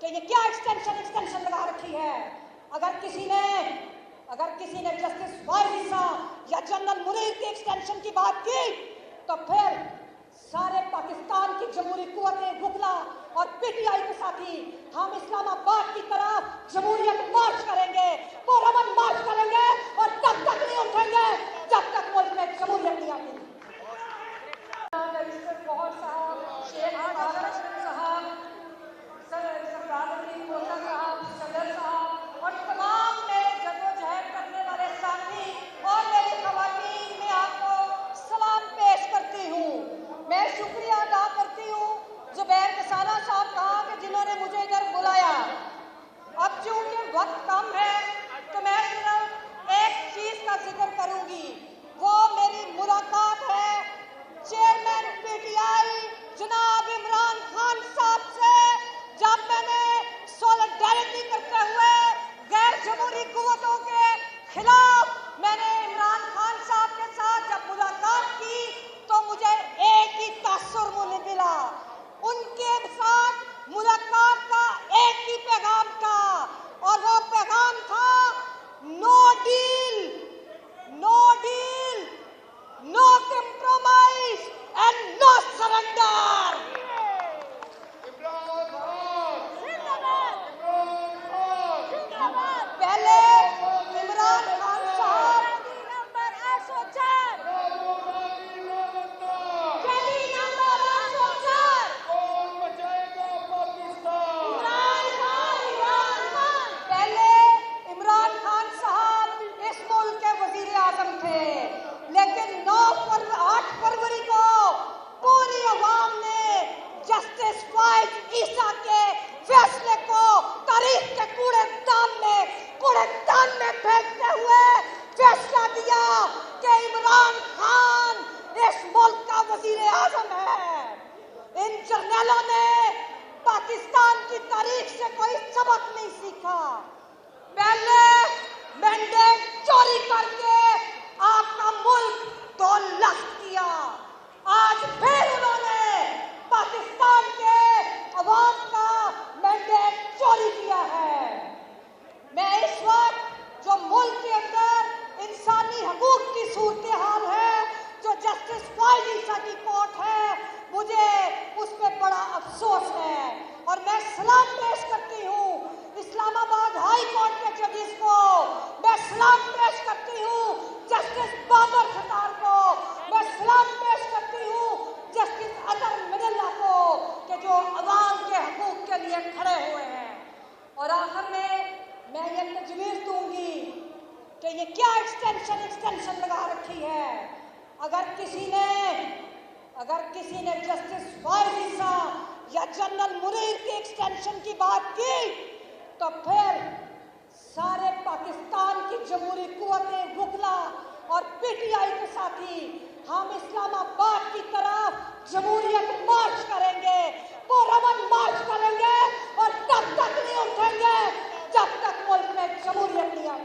कि ये क्या एक्सटेंशन लगा रखी है। अगर किसी ने जस्टिस वाइस या जनरल मुनीर की एक्सटेंशन की बात की तो फिर सारे पाकिस्तान की जमहूरी कुव्वतें वुकला और पीटीआई के साथी हम इस्लामाबाद की तरफ जमहूरियत मार्च करेंगे, पुरअमन मार्च करेंगे और तब तक नहीं उठेंगे जब तक मुल्क में जमहूरियत नहीं आती। और तमाम मेरे जद्दोजहद करने वाले साथी और मेरी ख़वातीन, मैं आपको सलाम पेश करती हूँ। मैं शुक्रिया अदा करती हूँ जुबैर कसाना साहब कहा कि जिन्होंने मुझे इधर बुलाया। अब चूंकि वक्त कम है तो मैं सिर्फ एक चीज़ का जिक्र करूँगी, वो मेरी मुलाकात है चेयरमैन पीटीआई जनाब इमरान खान साहब से। जब मैंने सॉलिडरिटी करते हुए गैर जमहूरी कुव्वतों के खिलाफ मैंने इमरान खान साहब के साथ जब मुलाकात की तो मुझे एक ही तासुर मुझे मिला। उनके साथ मुलाकात का एक ही पैगाम था और वो पैगाम था no deal, no deal, no compromise and no surrender. पहले इमरान खान साहब इस मुल्क के वजीर आजम थे, लेकिन 8 फरवरी को पूरी अवाम ने जस्टिस वाइस ईसा के फैसले को तारीख के कूड़ेदान में फेंकते हुए फैसला दिया कि इमरान खान इस मुल्क का वजीर आजम है। इन जर्नैलों ने पाकिस्तान की तारीख से कोई सबक नहीं सीखा। पहले मैंडेट चोरी करके आपका मुल्क दोलस्त किया, आज फिर उन्होंने पाकिस्तान के अवाम का मैंडेट चोरी किया है। मैं इस वक्त जो मुल्क के अंदर इंसानी हकूक की सूरत हाल है, जो जस्टिस वाइस की कोर्ट है, मुझे उस पर बड़ा अफसोस है और मैं सलाम पेश करती हूँ इस्लामाबाद हाई कोर्ट के जजेस को, मैं सलाम पेश करती हूँ जस्टिस बाबर खतार को, मैं सलाम पेश करती हूँ जस्टिस अजहर मिनल्ला को कि जो अवाम के हकूक के लिए खड़े हुए हैं। और आखिर में मैं ये तजवीज़ दूंगी कि ये क्या एक्सटेंशन लगा रखी है। अगर किसी ने जस्टिस वाइस या जनरल मुनीर की एक्सटेंशन की बात की तो फिर सारे पाकिस्तान की जमहूरी कुव्वतें वुकला और पीटीआई के साथी हम इस्लामाबाद की तरफ जमहूरियत मार्च करेंगे, पुरअमन मार्च करेंगे और तब तक नहीं उठेंगे जब तक मुल्क में जमहूरियत नहीं आती।